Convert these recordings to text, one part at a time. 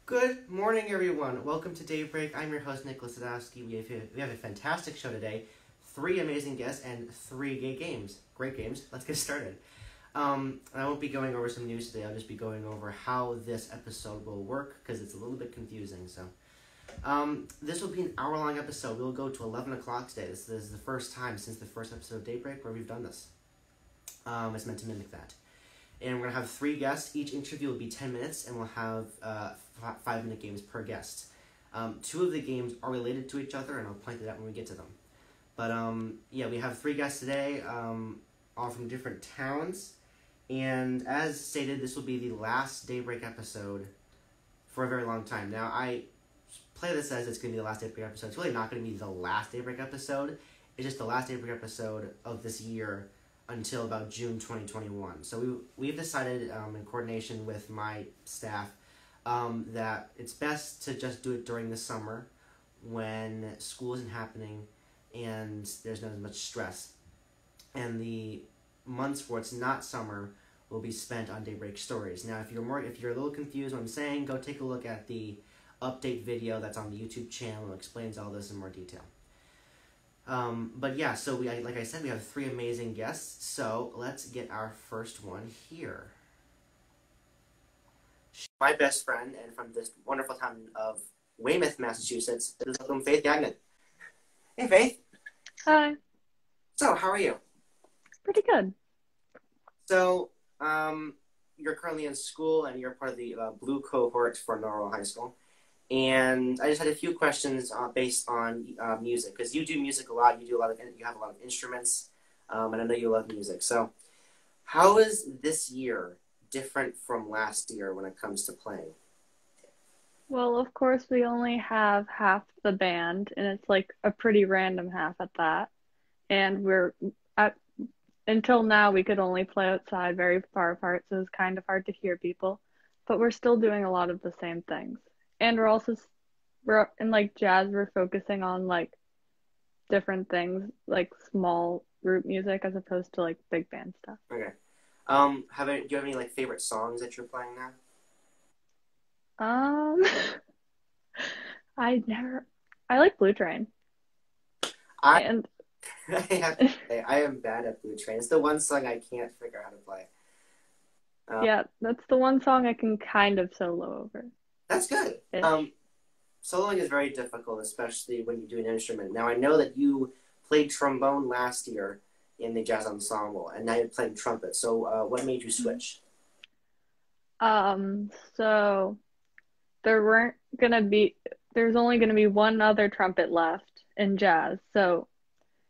Good morning, everyone. Welcome to Daybreak. I'm your host, Nicholas Sadowski. We have a fantastic show today. 3 amazing guests and 3 great games. Let's get started. I won't be going over some news today. I'll just be going over how this episode will work because it's a little bit confusing. So, this will be an hour-long episode. We'll go to 11 o'clock today. This is the first time since the first episode of Daybreak where we've done this. It's meant to mimic that. And we're going to have 3 guests. Each interview will be 10 minutes, and we'll have 5-minute games per guest. 2 of the games are related to each other, and I'll point it out when we get to them. But, we have 3 guests today, all from different towns. And as stated, this will be the last Daybreak episode for a very long time. Now, I play this as it's going to be the last Daybreak episode. It's really not going to be the last Daybreak episode. It's just the last Daybreak episode of this year until about June 2021. So we've decided, in coordination with my staff, that it's best to just do it during the summer when school isn't happening and there's not as much stress. And the months where it's not summer will be spent on Daybreak stories. Now, if you're a little confused what I'm saying, go take a look at the update video that's on the YouTube channel. It explains all this in more detail. So like I said, we have 3 amazing guests, so let's get our first one here. My best friend, and from this wonderful town of Weymouth, Massachusetts, is Faith Gagnon. Hey, Faith. Hi. So, how are you? Pretty good. So, you're currently in school, and you're part of the blue cohort for Norwell High School. And I just had a few questions based on music, because you do music a lot. You have a lot of instruments, and I know you love music. So, how is this year different from last year when it comes to playing? Well, of course, we only have half the band, and it's like a pretty random half at that. And until now, we could only play outside very far apart, so it's kind of hard to hear people. But we're still doing a lot of the same things. And we're in like jazz, we're focusing on like different things, like small group music as opposed to like big band stuff. Okay. Do you have any like favorite songs that you're playing now? I like Blue Train. I have to say, I am bad at Blue Train. It's the one song I can't figure out how to play. Yeah, that's the one song I can kind of solo over. That's good. Ish. Soloing is very difficult, especially when you do an instrument. Now, I know that you played trombone last year in the jazz ensemble, and now you're playing trumpet. So, what made you switch? So there's only gonna be one other trumpet left in jazz. So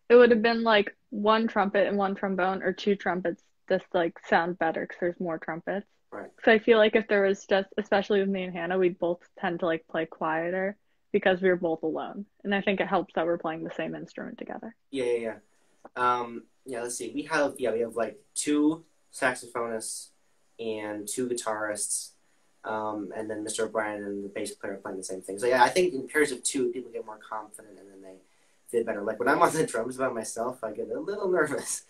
it would have been like 1 trumpet and 1 trombone, or 2 trumpets just like sound better because there's more trumpets. Right. So I feel like if there was just, especially with me and Hannah, we'd both tend to like play quieter because we were both alone. And I think it helps that we're playing the same instrument together. Yeah. Let's see. We have like 2 saxophonists and 2 guitarists, and then Mr. O'Brien and the bass player playing the same thing. So yeah, I think in pairs of 2, people get more confident and then they feel better. Like when I'm on the drums by myself, I get a little nervous.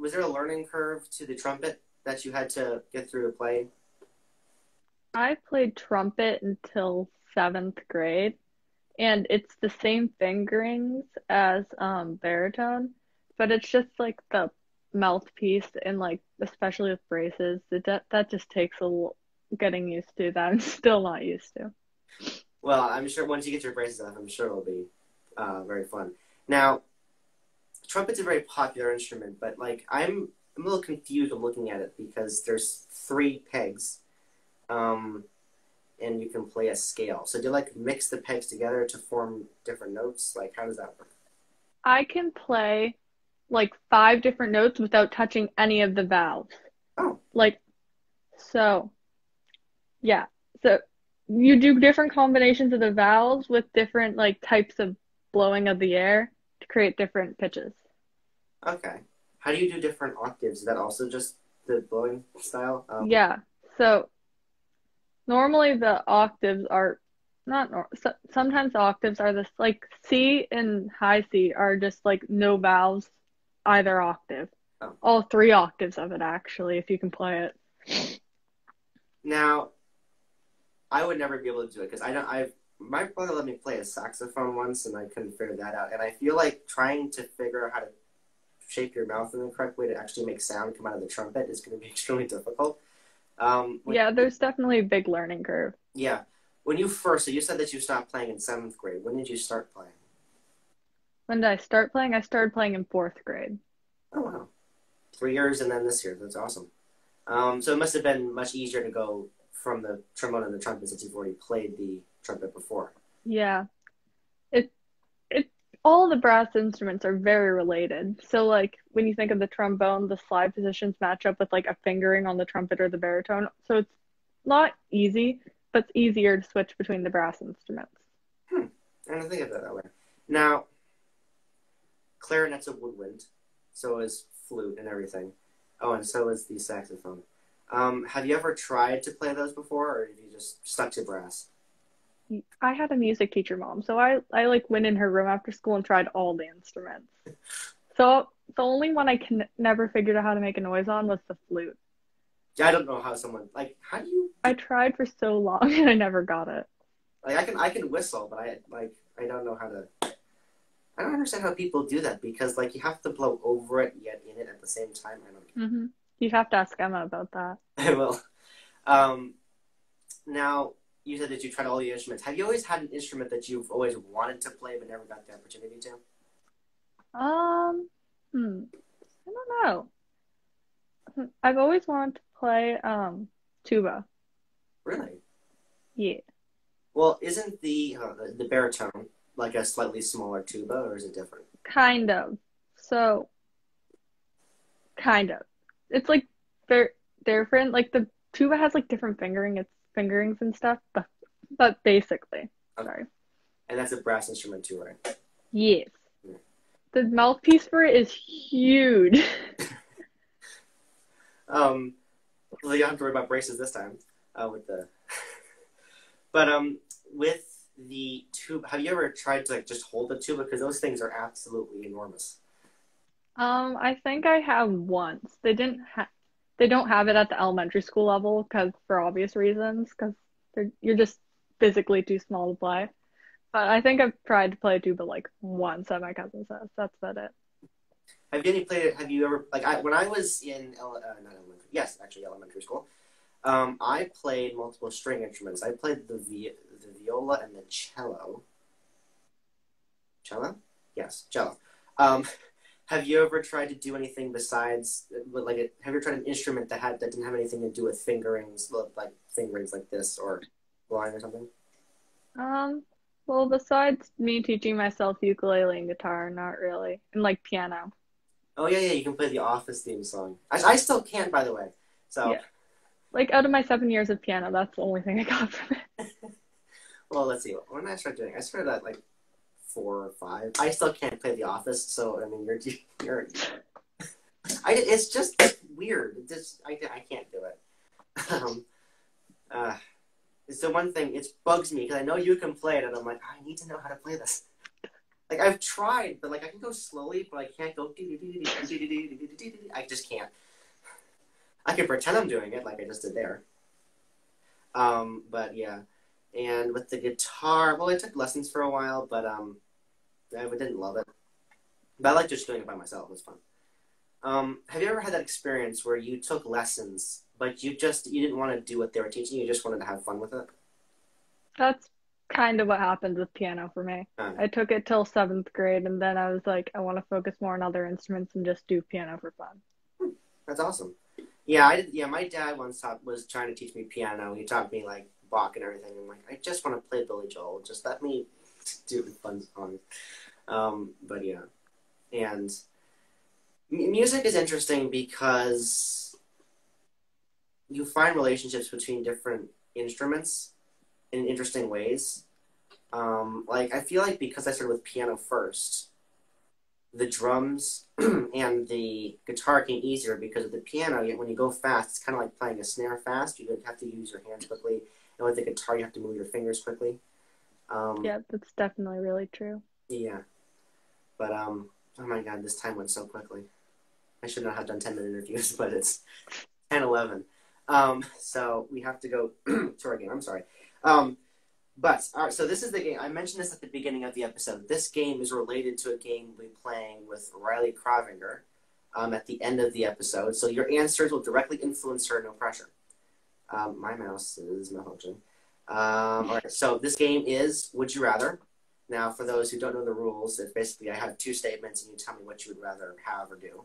Was there a learning curve to the trumpet that you had to get through to play? I played trumpet until 7th grade, and it's the same fingerings as baritone, but it's just like the mouthpiece, and like especially with braces, that just takes a little getting used to that I'm still not used to. Well, I'm sure once you get your braces off, I'm sure it'll be very fun. Now, trumpet's a very popular instrument, but like I'm a little confused when looking at it because there's 3 pegs, and you can play a scale. So do you like mix the pegs together to form different notes? Like how does that work? I can play like 5 different notes without touching any of the valves. Oh. So you do different combinations of the valves with different like types of blowing of the air to create different pitches. Okay. How do you do different octaves? Is that also just the blowing style? Yeah. So normally the octaves are sometimes the octaves are this like C and high C are just like no valves, either octave. Oh. All 3 octaves of it actually, if you can play it. Now, I would never be able to do it because I don't. My brother let me play a saxophone once, and I couldn't figure that out. And I feel like trying to figure out how to shape your mouth in the correct way to actually make sound come out of the trumpet is going to be extremely difficult. Yeah, there's definitely a big learning curve. Yeah, so you said that you stopped playing in seventh grade. When did you start playing? When did I start playing? I started playing in fourth grade. Oh wow, 3 years and then this year. That's awesome. So it must have been much easier to go from the trombone and the trumpet since you've already played the trumpet before. Yeah. It it all the brass instruments are very related. So like when you think of the trombone, the slide positions match up with like a fingering on the trumpet or the baritone. So it's not easy, but it's easier to switch between the brass instruments. I don't think of it that way. Now, clarinet's a woodwind, so is flute and everything. Oh, and so is the saxophone. Have you ever tried to play those before, or have you just stuck to brass? I had a music teacher mom, so I like went in her room after school and tried all the instruments. So the only one I can never figured out how to make a noise on was the flute. Yeah, I don't know how someone like how do you I tried for so long and I never got it. like I can whistle, but I don't know how to. I don't understand how people do that because like you have to blow over it yet in it at the same time. I don't get Mm-hmm. You'd have to ask Emma about that. it. I will. Um, Now you said that you tried all the instruments. Have you always had an instrument that you've always wanted to play but never got the opportunity to? Um, I don't know. I've always wanted to play tuba. Really? Yeah, Well, isn't the baritone like a slightly smaller tuba, or is it different? kind of. So, kind of. It's like they're different. Like the tuba has like different fingerings and stuff, but basically, Okay. sorry. And that's a brass instrument too, right? Yes. Yeah. The mouthpiece for it is huge. Um, well, you don't have to worry about braces this time. With the, but with the tuba, have you ever tried to like just hold the tuba because those things are absolutely enormous. I think I have once. They don't have it at the elementary school level because for obvious reasons, because you're just physically too small to play. But I think I've tried to play tuba like once at my cousin's house. That's about it. Have you ever like when I was in not elementary, yes, actually elementary school. I played multiple string instruments. I played the viola and the cello. Cello? Yes, cello. Um, have you ever tried to do anything besides have you ever tried an instrument that didn't have anything to do with fingerings like this or blowing or something? Um, well, besides me teaching myself ukulele and guitar, not really, and like piano. Oh yeah, you can play the Office theme song. I still can, by the way. So Yeah, like out of my 7 years of piano, that's the only thing I got from it. well, let's see. When did I start doing? I started at like 4 or 5. I still can't play The Office, so I mean, you're. It's just weird. I can't do it. Um, uh, it's the one thing. It bugs me because I know you can play it, and I'm like, I need to know how to play this. Like I've tried, but like I can go slowly, but I can't go. I just can't. I can pretend I'm doing it, like I just did there. But yeah, and with the guitar, well, I took lessons for a while, but I didn't love it. But I like just doing it by myself. It was fun. Have you ever had that experience where you took lessons, but you didn't want to do what they were teaching you, just wanted to have fun with it? That's kind of what happened with piano for me. I took it till seventh grade, and then I was like, I want to focus more on other instruments and just do piano for fun. That's awesome. Yeah, I did. Yeah, my dad was trying to teach me piano. He taught me like Bach and everything. I'm like, I just want to play Billy Joel. Just let me do fun songs. But yeah, and music is interesting because you find relationships between different instruments in interesting ways. Like I feel like because I started with piano first, the drums and the guitar came easier because of the piano. Yet when you go fast, it's kind of like playing a snare fast. You have to use your hands quickly, and with the guitar, you have to move your fingers quickly. Yeah, that's definitely really true. Yeah, but oh my god, this time went so quickly. I should not have done 10-minute interviews, but it's 10:11. So we have to go to our game. I'm sorry. But all right, so this is the game. I mentioned this at the beginning of the episode. This game is related to a game we'll be playing with Rileykraaijvanger at the end of the episode. So your answers will directly influence her. No pressure. My mouse is malfunctioning. All right, so this game is Would You Rather. Now, for those who don't know the rules, it's basically I have two statements and you tell me what you would rather have or do.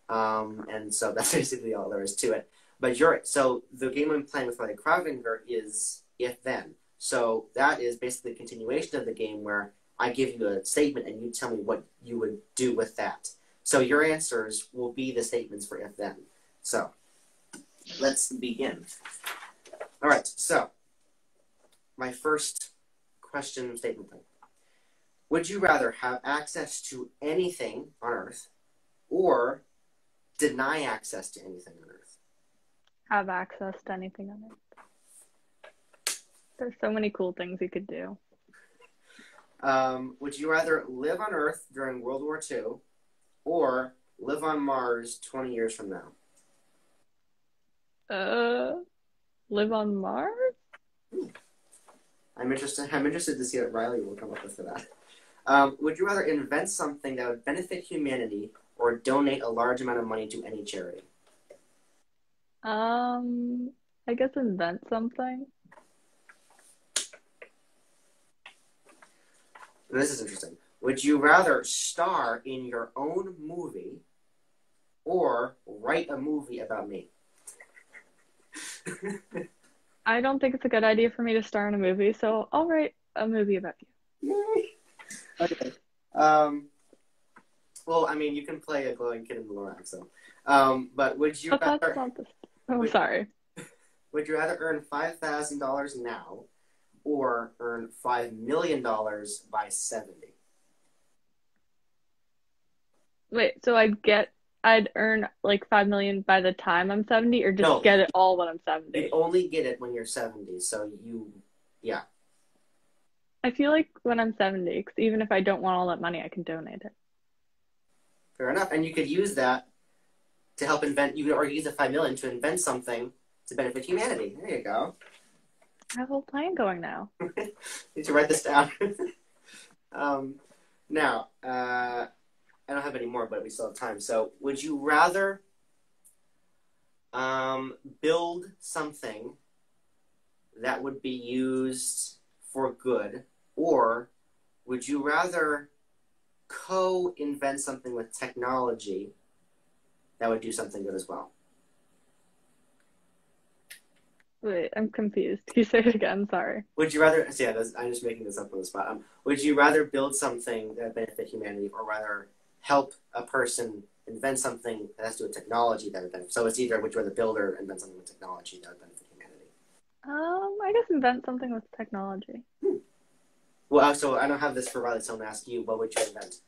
And so that's basically all there is to it. But so the game I'm playing with Kraaijvanger is If Then. So that is basically a continuation of the game where I give you a statement and you tell me what you would do with that. So your answers will be the statements for If Then. So let's begin. All right, so my first question statement thing. Would you rather have access to anything on Earth or deny access to anything on Earth? Have access to anything on it. There's so many cool things you could do. Would you rather live on Earth during World War II or live on Mars 20 years from now? Live on Mars? I'm interested to see what Riley will come up with for that. Would you rather invent something that would benefit humanity or donate a large amount of money to any charity? I guess invent something. This is interesting. Would you rather star in your own movie or write a movie about me? I don't think it's a good idea for me to star in a movie, so I'll write a movie about you. Yay! Okay. Well, I mean, you can play a glowing kid in the Lorax, so. But would you rather... That's not the... Oh, sorry. Would you rather earn $5,000 now or earn $5 million by 70? Wait, so I'd earn like 5 million by the time I'm 70 or just get it all when I'm 70? You only get it when you're 70, so yeah. I feel like when I'm 70, because even if I don't want all that money, I can donate it. Fair enough. And you could use that to help invent, or use the 5 million to invent something to benefit humanity. There you go. I have a whole plan going now. Need to write this down. Now, I don't have any more, but we still have time. So, would you rather build something that would be used for good, or would you rather co-invent something with technology that would do something good as well? Wait, I'm confused. Can you say it again? Sorry. Would you rather... So yeah, I'm just making this up on the spot. Would you rather build something that benefit humanity, or rather help a person invent something that has to do with technology that would benefit? So it's either would you rather build or invent something with technology that would benefit humanity? I guess invent something with technology. Well, so I don't have this for Riley, so I'm going to ask you, what would you invent?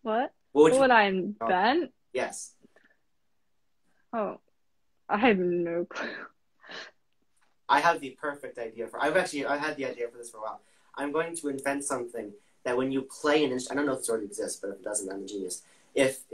What? What would I invent? Yes. Oh, I have no clue. I have the perfect idea I've had the idea for this for a while. I'm going to invent something that when you play an instrument, I don't know if this already exists, but if it doesn't, I'm a genius.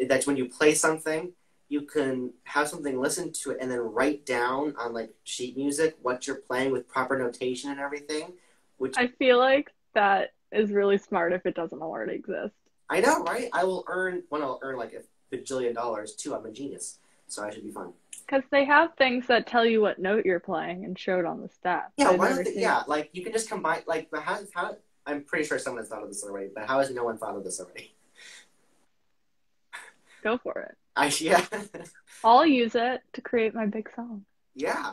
That's when you play something, you can have something listen to it and then write down on like sheet music what you're playing with proper notation and everything. Which I feel like that is really smart if it doesn't already exist. I know, right? I'll earn like a bajillion dollars too. I'm a genius, so I should be fine. Because they have things that tell you what note you're playing and show it on the stats. Yeah, like you can just combine, like, but how, I'm pretty sure someone has thought of this already, but how has no one thought of this already? Go for it. Yeah. I'll use it to create my big song. Yeah.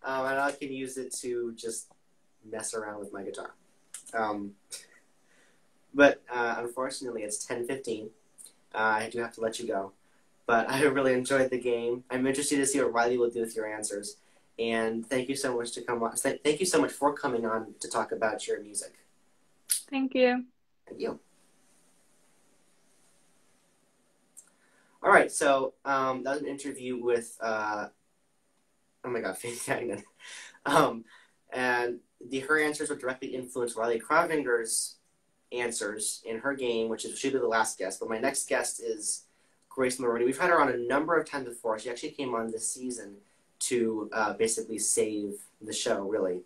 And I can use it to just mess around with my guitar. But unfortunately, it's 10:15. I do have to let you go. But I really enjoyed the game. I'm interested to see what Riley will do with your answers. And thank you so much Thank you so much for coming on to talk about your music. Thank you. Thank you. All right, so that was an interview with, oh my God, Faith Gagnon. And her answers would directly influence Rileykraaijvanger's answers in her game, which should be the last guest. But my next guest is Grace Mulrooney. We've had her on a number of times before. She actually came on this season to basically save the show, really,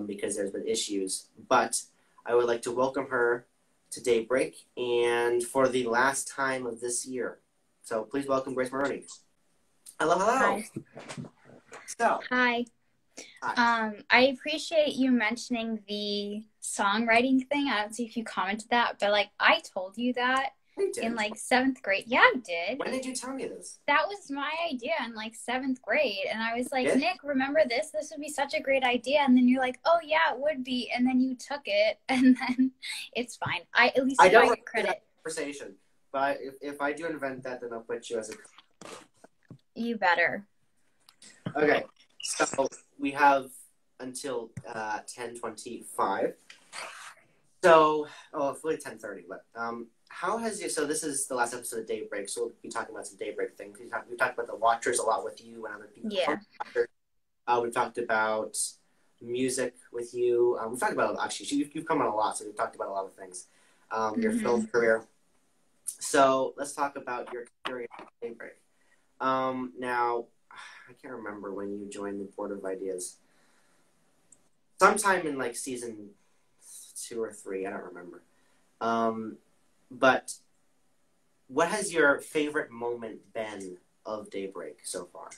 because there's been issues. But I would like to welcome her to Daybreak, and for the last time of this year. So please welcome Grace Mulrooney. Hello, hello. Hi. So. Hi. I appreciate you mentioning the songwriting thing. I don't see if you commented that, but like I told you that in like 7th grade. Yeah, I did. When did you tell me this? That was my idea in like 7th grade. And I was like, Nick, remember this? This would be such a great idea. And then you're like, oh yeah, it would be. And then you took it, and then it's fine. I don't get credit. Conversation, but if I do invent that, then I'll put you as a. You better. Okay, so we have until 10:25. So, it's really 10:30, but how has you? So this is the last episode of Daybreak, so we'll be talking about some Daybreak things. We talked about the Watchers a lot with you and other people. Yeah. We've talked about music with you. We've talked about, actually, you've come on a lot, so we've talked about a lot of things. Your film career. So let's talk about your career at Daybreak. Now, I can't remember when you joined the Board of Ideas. Sometime in like season 2 or 3, I don't remember. But what has your favorite moment been of Daybreak so far?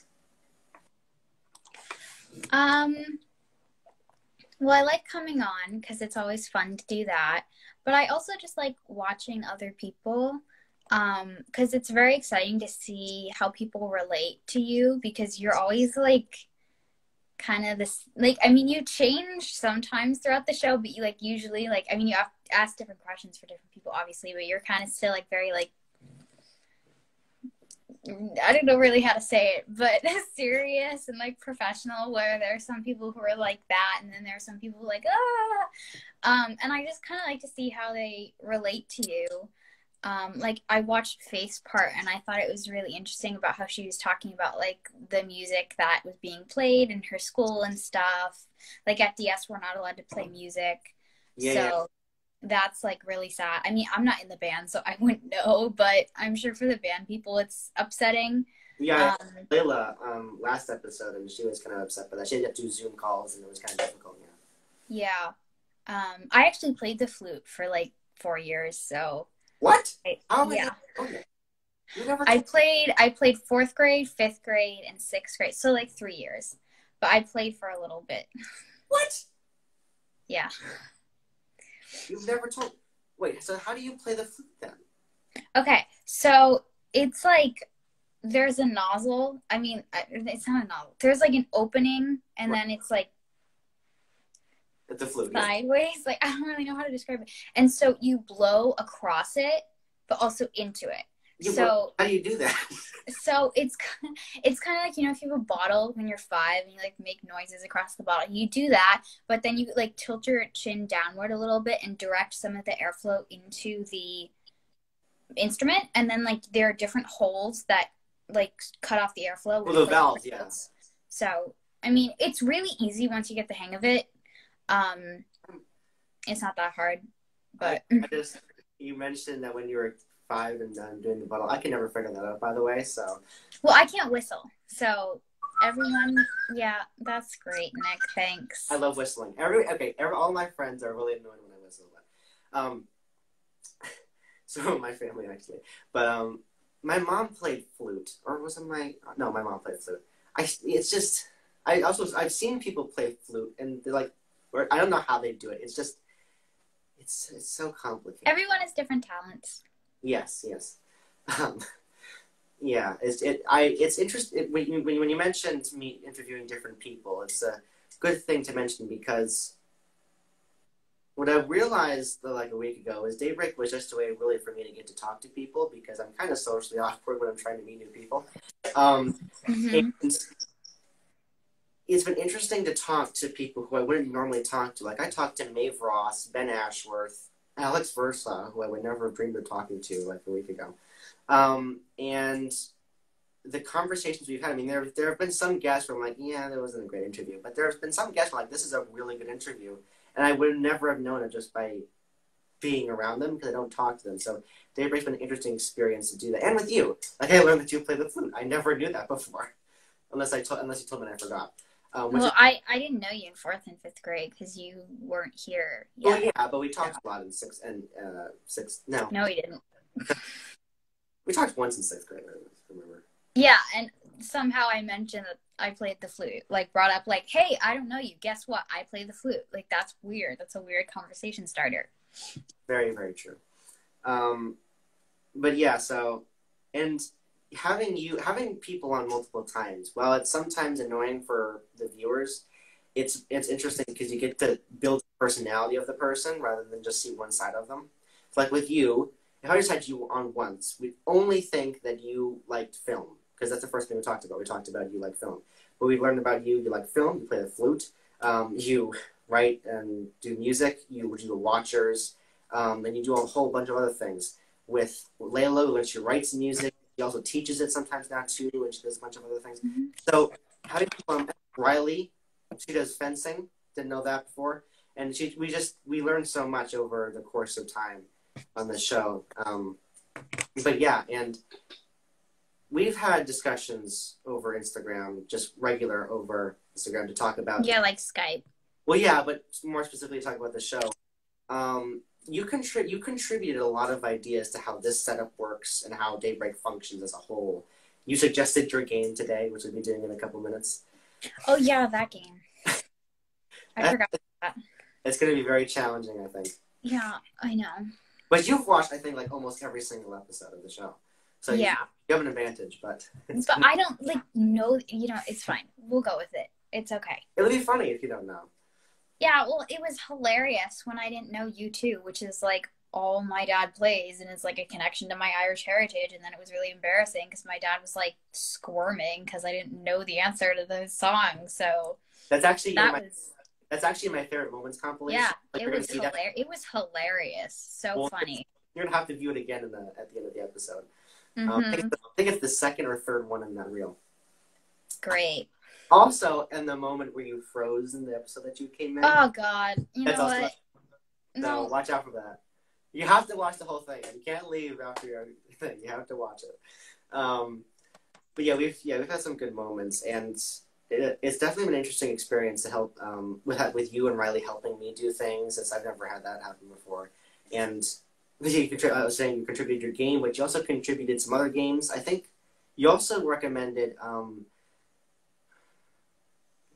Well, I like coming on because it's always fun to do that. But I also just like watching other people because it's very exciting to see how people relate to you, because you're always like kind of this, like, I mean, you change sometimes throughout the show, but you like usually like, I mean, you have to ask different questions for different people, obviously, but you're kind of still like very like, I don't know really how to say it, but serious and like professional, where there are some people who are like that, and then there are some people who are like, and I just kind of like to see how they relate to you. Like I watched Faith's part, and I thought it was really interesting about how she was talking about like the music that was being played in her school and stuff. Like at DS, we're not allowed to play music. So that's like really sad. I mean, I'm not in the band, so I wouldn't know, but I'm sure for the band people, it's upsetting. Yeah, Layla, last episode, and she was kind of upset by that. She had to do Zoom calls, and it was kind of difficult. Yeah. I actually played the flute for like 4 years, so. What? Yeah. I played 4th grade, 5th grade, and 6th grade. So like 3 years. But I played for a little bit. What? Yeah. You've never told. Wait, so how do you play the flute then? Okay, so it's like there's a nozzle. I mean, it's not a nozzle. There's like an opening, and then it's like the flute sideways. Yeah. Like I don't really know how to describe it. And so you blow across it, but also into it. So how do you do that? So it's kind of like, you know, if you have a bottle when you're 5 and you like make noises across the bottle, you do that, but then you like tilt your chin downward a little bit and direct some of the airflow into the instrument, and then like there are different holes that like cut off the airflow. Well, the valves, yeah. So I mean, it's really easy once you get the hang of it. It's not that hard, but you mentioned that when you were 5 and doing the bottle. I can never figure that out, by the way. So, well, I can't whistle, so everyone, yeah, that's great, Nick. Thanks. I love whistling. All my friends are really annoyed when I whistle, but so my family actually, but my mom played flute, or was it my mom played flute. I've seen people play flute, and they're like, or I don't know how they do it. It's just, it's so complicated. Everyone has different talents. Yes. Yeah, it's interesting when you mentioned me interviewing different people. It's a good thing to mention, because what I realized like a week ago is Daybreak was just a way really for me to get to talk to people, because I'm kind of socially awkward when I'm trying to meet new people. And it's been interesting to talk to people who I wouldn't normally talk to. Like I talked to Maeve Ross, Ben Ashworth, Alex Versa, who I would never have dreamed of talking to like a week ago. And the conversations we've had, I mean, there have been some guests where I'm like, yeah, that wasn't a great interview. But there's been some guests where I'm like, this is a really good interview. And I would never have known it just by being around them, because I don't talk to them. So Daybreak's been an interesting experience to do that. And with you. Like I learned that you play the flute. I never knew that before. unless you told me and I forgot. Well, I didn't know you in 4th and 5th grade because you weren't here yet. Well, yeah, but we talked a lot in 6th and 6th. No, we didn't. We talked once in 6th grade. I remember. Yeah, and somehow I mentioned that I played the flute. Like, brought up, like, hey, I don't know you. Guess what? I play the flute. Like, that's weird. That's a weird conversation starter. Very, very true. But yeah, so, and having people on multiple times, while it's sometimes annoying for the viewers, it's interesting because you get to build the personality of the person rather than just see one side of them. It's like with you, if I just had you on once, we'd only think that you liked film, because that's the first thing we talked about. We talked about you like film. But we learned about you like film, you play the flute, you write and do music, you do the Watchers, and you do a whole bunch of other things. With Layla, who she writes music, she also teaches it sometimes now too, and she does a bunch of other things. Mm-hmm. So having Riley, she does fencing, didn't know that before, and we learned so much over the course of time on the show. But yeah, and we've had discussions over Instagram, just regular over Instagram, to talk about. Yeah, like Skype. Well, yeah, but more specifically talk about the show. You contributed a lot of ideas to how this setup works and how Daybreak functions as a whole. You suggested your game today, which we'll be doing in a couple minutes. Oh yeah, that game. I forgot about that. It's going to be very challenging, I think. Yeah, I know. But you've watched, I think, like almost every single episode of the show. So yeah. You have an advantage, but... But I don't, know, it's fine. We'll go with it. It's okay. It'll be funny if you don't know. Yeah, well, it was hilarious when I didn't know U2, which is, all my dad plays, and it's, a connection to my Irish heritage, and then it was really embarrassing because my dad was, squirming because I didn't know the answer to those songs, so... That's actually my favorite moments compilation. Yeah, it was hilarious. It was hilarious. So funny. You're going to have to view it again at the end of the episode. Mm-hmm. I think it's the second or third one in that reel. Great. Also, in the moment where you froze in the episode that you came in. Oh, God. You know what? No, watch out for that. You have to watch the whole thing. You can't leave after your thing. You have to watch it. But yeah, we've had some good moments, and it's definitely been an interesting experience to help with you and Riley helping me do things, since I've never had that happen before. And I was saying you contributed your game, but you also contributed some other games. I think you also recommended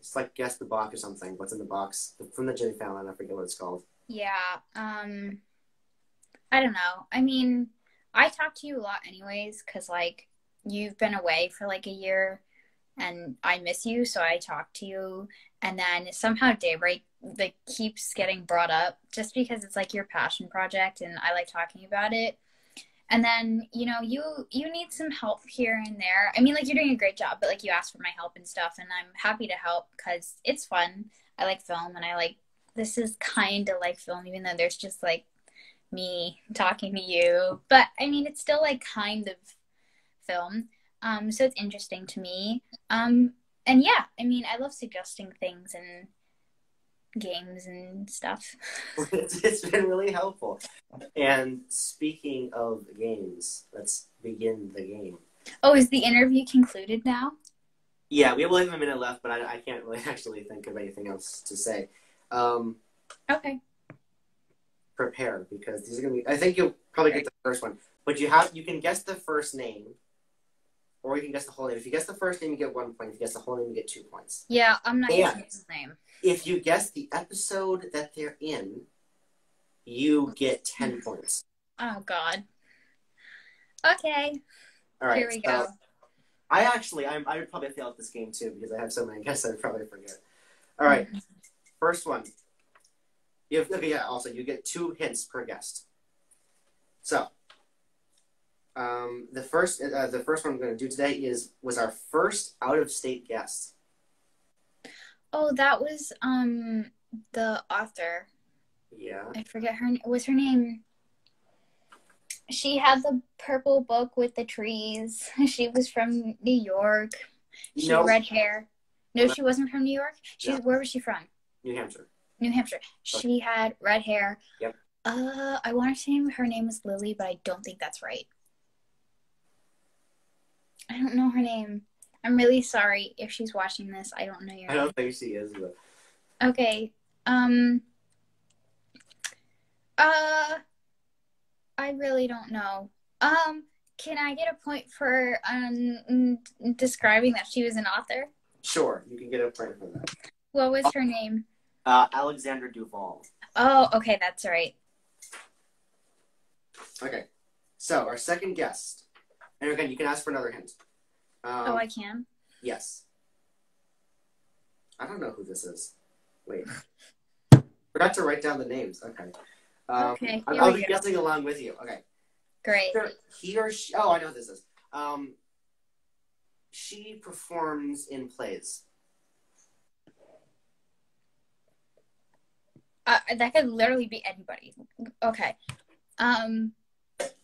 it's like Guess the Box or something. What's in the box? From the Jimmy Fallon. I forget what it's called. Yeah. I don't know. I mean, I talk to you a lot anyways, because, you've been away for, a year, and I miss you, so I talk to you. And then somehow Daybreak, keeps getting brought up just because it's, your passion project, and I like talking about it. And then, you need some help here and there. I mean, you're doing a great job, but, you asked for my help and stuff, and I'm happy to help because it's fun. I like film, and this is kind of like film, even though there's just, me talking to you. But, I mean, it's still, kind of film. So it's interesting to me. And, yeah, I mean, I love suggesting things and games and stuff. It's been really helpful. And speaking of games, let's begin the game. Oh, is the interview concluded now? Yeah, we will have a minute left, but I can't really actually think of anything else to say. Okay. Prepare, because these are going to be... I think you'll probably get the first one. But you can guess the first name, or you can guess the whole name. If you guess the first name, you get 1 point. If you guess the whole name, you get 2 points. Yeah, I'm not guessing his name. If you guess the episode that they're in, you get 10 points. Oh, God. Okay. All right. Here we go. I would probably fail at this game, too, because I have so many guesses I'd probably forget. All right. First one. Also, you get 2 hints per guest. So, the first one I'm going to do today was our first out-of-state guest. Oh, that was the author. Yeah. I forget her. Was her name? She had the purple book with the trees. She was from New York. She had red hair. No, she wasn't from New York. Where was she from? New Hampshire. New Hampshire. She had red hair. Yep. I want to say her name was Lily, but I don't think that's right. I don't know her name. I'm really sorry if she's watching this. I don't know your I name. don't think she is, but Okay. I really don't know. Can I get a point for describing that she was an author? sure, you can get a point for that. What was her name? Alexander Duval. Oh, okay, that's right. Okay, so our second guest, and again, you can ask for another hint. I can? Yes. I don't know who this is. Wait. Forgot to write down the names. Okay. Okay, here I'll we be go. guessing along with you. Okay. Great. He or she. Oh, I know who this is. She performs in plays. That could literally be anybody. Okay.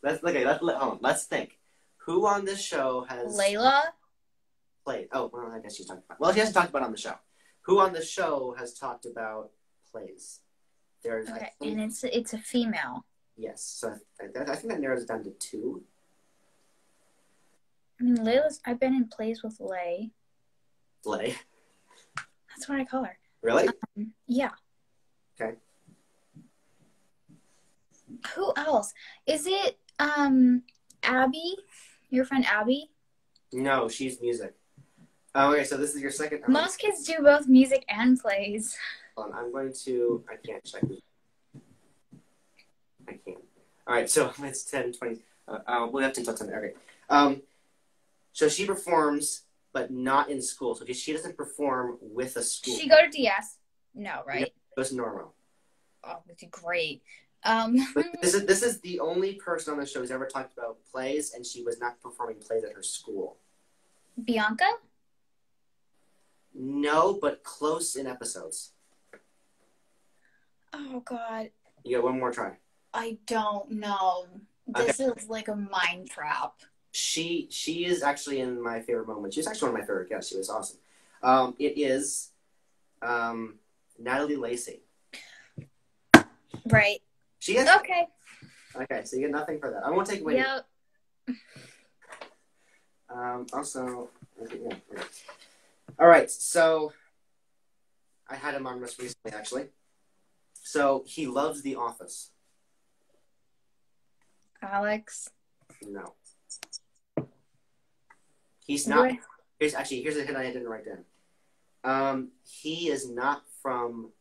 Let's think. Who on this show has Layla? played? Oh, well, I guess she's talked about. Well, she hasn't talked about it on the show. Who on the show has talked about plays? There's. Okay, and it's a female. Yes. So I think that narrows it down to 2. I mean, Layla's. I've been in plays with Lay. Lay. That's what I call her. Really? Yeah. Okay. Who else? Is it Abby? Your friend Abby? No, she's music. Okay, so this is your second. Most kids do both music and plays. Hold on, I'm going to. I can't check. I can't. All right, so it's 10, 20. We'll have to until 10. Okay. So she performs, but not in school. So she doesn't perform with a school. Did she go to DS? No, right? No, it was Norwell. Oh, that's great. But this is the only person on the show who's ever talked about plays, and she was not performing plays at her school. Bianca? No, but close in episodes. Oh, God. You got one more try. I don't know. This is like a mind trap. She is actually in my favorite moment. She's actually one of my favorite guests. She was awesome. It is Natalie Lacey. Right. She is Okay. Okay, so you get nothing for that. I won't take away. Yep. Also, okay, yeah, okay. All right. So I had him on most recently, actually. So he loves The Office. Alex. No. He's not. Here's a hint I didn't write down. He is not from.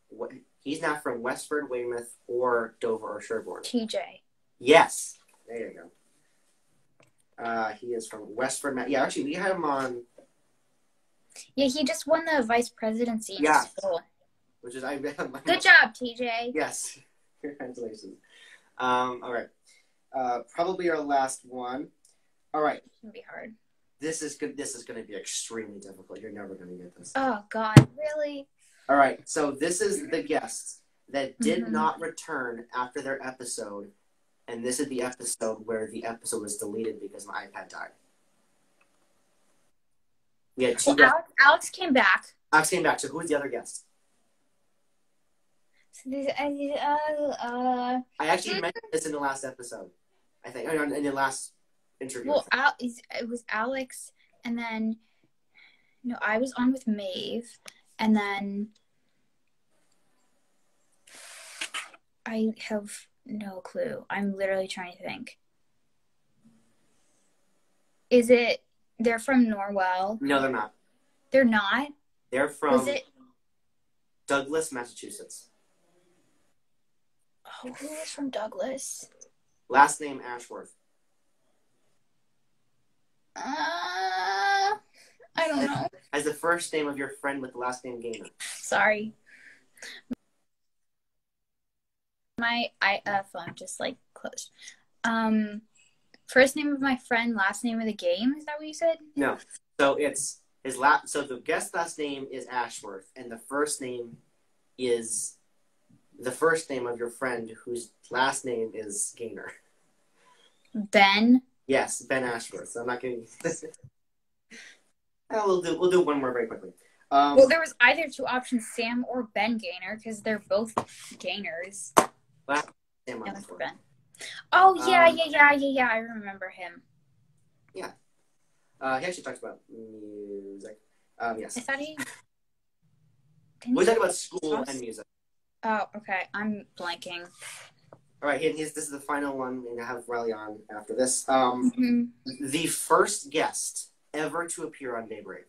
He's not from Westford, Weymouth, or Dover or Sherborn. TJ. Yes. There you go. He is from Westford. Yeah, actually, we had him on. Yeah, he just won the vice presidency in school. Which is Good job, TJ. Yes. Congratulations. All right. Probably our last one. All right. It's gonna be hard. This is going to be extremely difficult. You're never going to get this. Oh God, really? All right. So this is the guests that did not return after their episode, and this is the episode where the episode was deleted because my iPad died. We had 2 guests. Alex came back. Alex came back. So who was the other guest? I actually mentioned this in the last episode. I think in the last interview. Well, it was Alex, and then I was on with Maeve, and then I have no clue. I'm literally trying to think. Is it? They're from Norwell. No, they're not. They're not? They're from Douglas, Massachusetts. Oh, who is from Douglas? Last name Ashworth. I don't know. As the first name of your friend with the last name Gaynor. Sorry. My phone just closed. First name of my friend, last name of the game. Is that what you said? No. So it's So the guest last name is Ashworth, and the first name is the first name of your friend whose last name is Gaynor. Ben. Yes, Ben Ashworth. So I'm not going to. We'll do one more very quickly. Well, there was either 2 options, Sam or Ben Gaynor, because they're both Gaynors. Last Sam No, for Ben. Oh yeah. I remember him. Yeah. He actually talks about music. music. Yes. I thought he... We're talking about school and music. Oh, okay. I'm blanking. All right, this is the final one. We're going to have Riley on after this. Mm-hmm. The first guest ever to appear on Daybreak.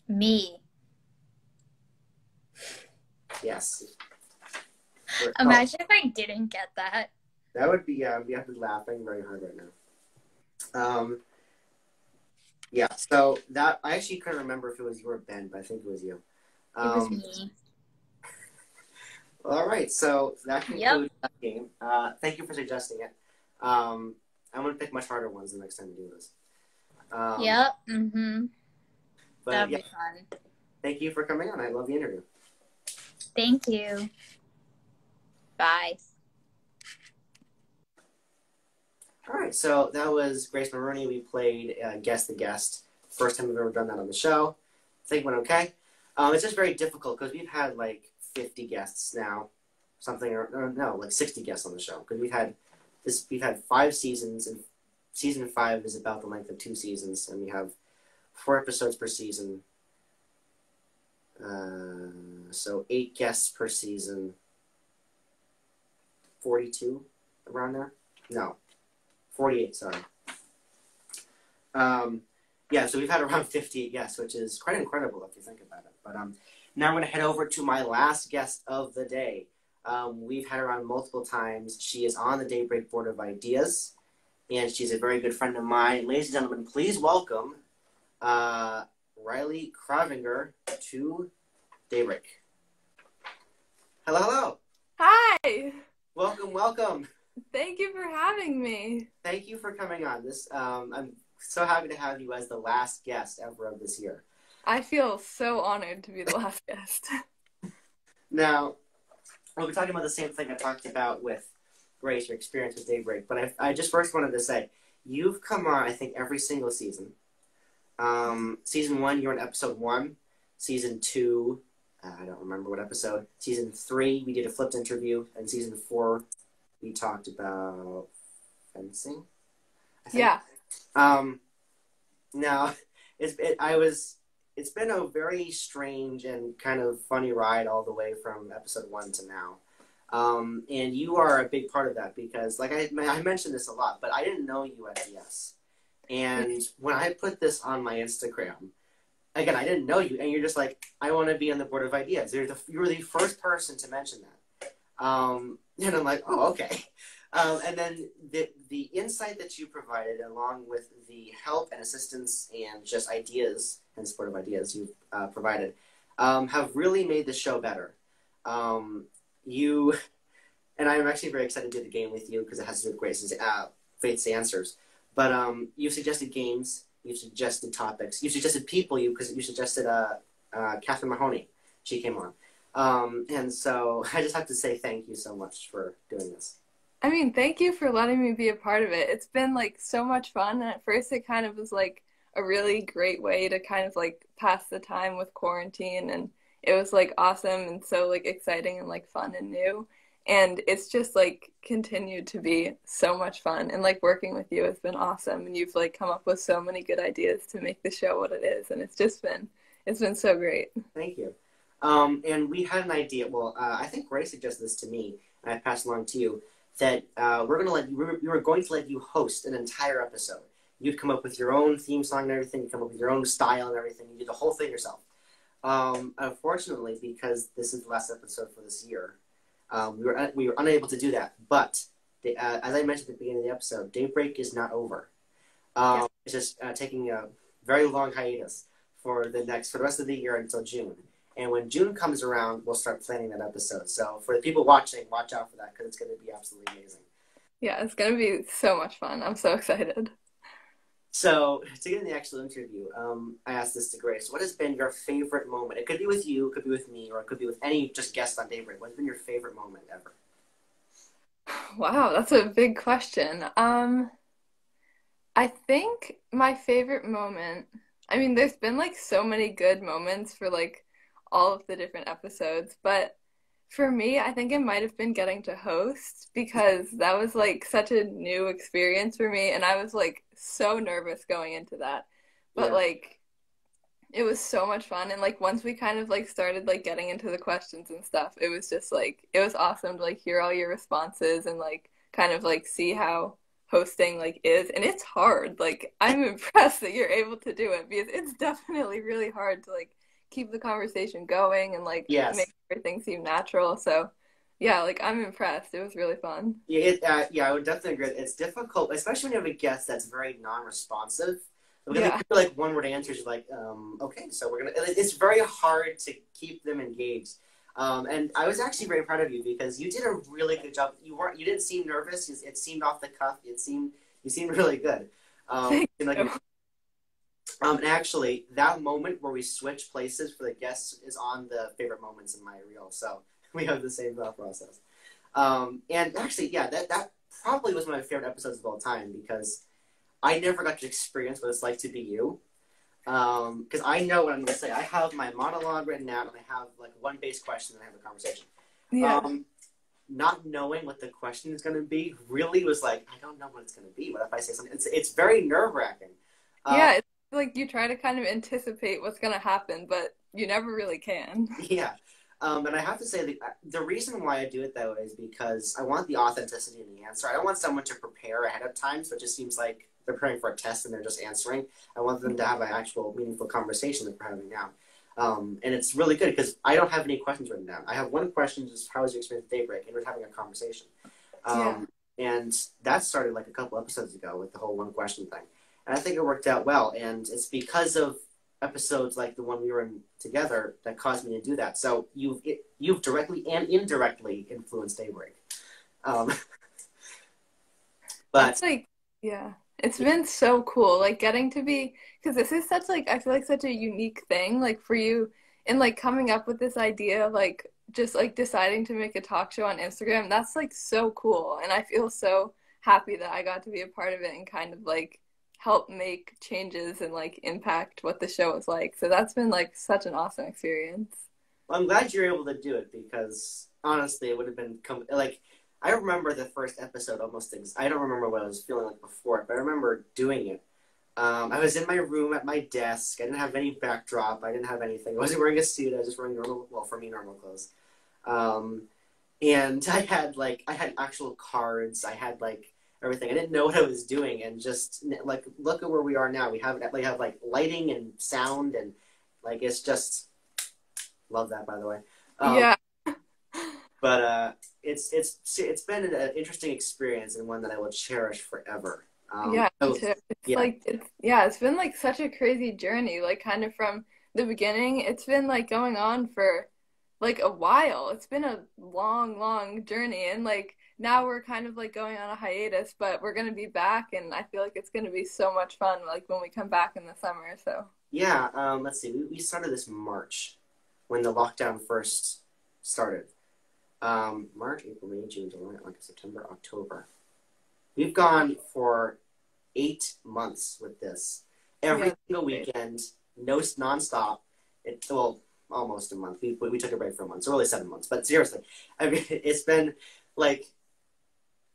Me. Yes. Imagine if I didn't get that. That would be, we have to be laughing very hard right now. Yeah, so that, I actually couldn't remember if it was you or Ben, but I think it was you. It was me. All right, so that concludes that game. Thank you for suggesting it. I'm going to pick much harder ones the next time we do this. Yep. Mm-hmm. That'd be fun. Thank you for coming on. I love the interview. Thank you. Bye. All right, so that was Grace Mulrooney. We played Guess the Guest. First time we've ever done that on the show. I think it went okay. It's just very difficult because we've had like 50 guests now, like 60 guests on the show because we've had 5 seasons, and season 5 is about the length of 2 seasons, and we have 4 episodes per season. So 8 guests per season. 42 around there? No. 48, sorry. Yeah, so we've had around 58 guests, which is quite incredible if you think about it. But now I'm going to head over to my last guest of the day. We've had her on multiple times. She is on the Daybreak Board of Ideas, and she's a very good friend of mine. Ladies and gentlemen, please welcome rileykraaijvanger to Daybreak. Hello, hello. Hi. Welcome. Thank you for having me. Thank you for coming on. I'm so happy to have you as the last guest ever of this year. I feel so honored to be the last guest. Now, we'll be talking about the same thing I talked about with Grace, your experience with Daybreak, but I just first wanted to say, you've come on, I think, every single season. Season 1, you're in episode 1. Season 2, I don't remember what episode. Season 3, we did a flipped interview. And Season 4, we talked about fencing, I think. Yeah. Now, it's been a very strange and kind of funny ride all the way from episode 1 to now. And you are a big part of that because, like I mentioned this a lot, but I didn't know you at DS. And when I put this on my Instagram, again, I didn't know you, and you're just like, I want to be on the Board of Ideas. You were the first person to mention that. And I'm like, oh, okay. And then the insight that you provided, along with the help and assistance and just ideas and supportive ideas you've provided, have really made the show better. And I'm actually very excited to do the game with you because it has to do with Grace's Faith's Answers. But you've suggested games, you've suggested topics, you've suggested people, because you suggested Catherine Mahoney. She came on. And so I just have to say thank you so much for doing this. I mean, thank you for letting me be a part of it. It's been, like, so much fun. And at first it kind of was, like, a really great way to kind of, like, pass the time with quarantine. And it was, like, awesome and so, like, exciting and, like, fun and new. And it's just, like, continued to be so much fun. And, like, working with you has been awesome. And you've, like, come up with so many good ideas to make the show what it is. And it's been so great. Thank you. And we had an idea. Well, I think Grace suggested this to me, and I passed along to you, that we were going to let you host an entire episode. You'd come up with your own theme song and everything. You'd come up with your own style and everything. You do the whole thing yourself. Unfortunately, because this is the last episode for this year, we were unable to do that. But as I mentioned at the beginning of the episode, Daybreak is not over. It's just taking a very long hiatus for the rest of the year until June. And when June comes around, we'll start planning that episode. So for the people watching, watch out for that because it's going to be absolutely amazing. Yeah, it's going to be so much fun. I'm so excited. So to get in the actual interview, I asked this to Grace. What has been your favorite moment? It could be with you, it could be with me, or it could be with any just guest on Daybreak. What's been your favorite moment ever? Wow, that's a big question. I think my favorite moment, I mean, there's been, like, so many good moments for, like, all of the different episodes, but for me, I think it might have been getting to host because that was, like, such a new experience for me, and I was, like, so nervous going into that. But, like, It was so much fun. And like once we kind of like started like getting into the questions and stuff, it was just like it was awesome to like hear all your responses and like kind of like see how hosting like is. And it's hard. Like I'm impressed that you're able to do it because it's definitely really hard to like keep the conversation going and like Yes. make everything seem natural. So yeah, like I'm impressed. It was really fun. Yeah, I would definitely agree. It's difficult, especially when you have a guest that's very non-responsive. Because Yeah. if you're like one-word answers, you're like, okay, so we're gonna. It's very hard to keep them engaged. And I was actually very proud of you because you did a really good job. You didn't seem nervous. It seemed off the cuff. You seemed really good. Thank like you. And actually, that moment where we switch places for the guests is on the favorite moments in my reel. So we have the same thought process. And actually, yeah, that probably was one of my favorite episodes of all time because I never got to experience what it's like to be you. Because I know what I'm going to say. I have my monologue written out, and I have like one base question, and I have a conversation. Yeah. Not knowing what the question is going to be really was like, I don't know what it's going to be. What if I say something? It's very nerve-wracking. Yeah, it's like you try to kind of anticipate what's going to happen, but you never really can. Yeah. And I have to say, the reason why I do it that way is because I want the authenticity in the answer. I don't want someone to prepare ahead of time, so it just seems like they're preparing for a test and they're just answering. I want them to have an actual meaningful conversation that we're having now. And it's really good because I don't have any questions written down. I have one question, just how was your experience with Daybreak? And we're having a conversation. And that started like a couple episodes ago with the whole one question thing. And I think it worked out well. And it's because of episodes like the one we were in together that caused me to do that. So you've directly and indirectly influenced Daybreak. But That's like, yeah, it's been so cool, like getting to be, because this is such like, I feel like such a unique thing, like for you, and like coming up with this idea of like just like deciding to make a talk show on Instagram. That's like so cool, and I feel so happy that I got to be a part of it and kind of like help make changes and like impact what the show was like. So that's been like such an awesome experience. Well, I'm glad you're able to do it because honestly, it would have been like I remember the first episode almost things. I don't remember what I was feeling like before, but I remember doing it. I was in my room at my desk. I didn't have any backdrop. I didn't have anything. I wasn't wearing a suit. I was just wearing normal, well, for me, normal clothes. And I had actual cards. I had like everything. I didn't know what I was doing, and just like look at where we are now. We have like lighting and sound, and like it's just love that, by the way. Yeah. But it's been an interesting experience and one that I will cherish forever. Yeah, me too. It's been like such a crazy journey. Like kind of from the beginning, it's been like going on for like a while. It's been a long, long journey, and like now we're kind of like going on a hiatus, but we're gonna be back, and I feel like it's gonna be so much fun. Like when we come back in the summer. So yeah, let's see. We started this March when the lockdown first started. March, April, May, June, July, August, September, October. We've gone for 8 months with this. Every single weekend, nonstop. Well, almost a month. We took a break for a month, so really 7 months. But seriously, I mean, it's been like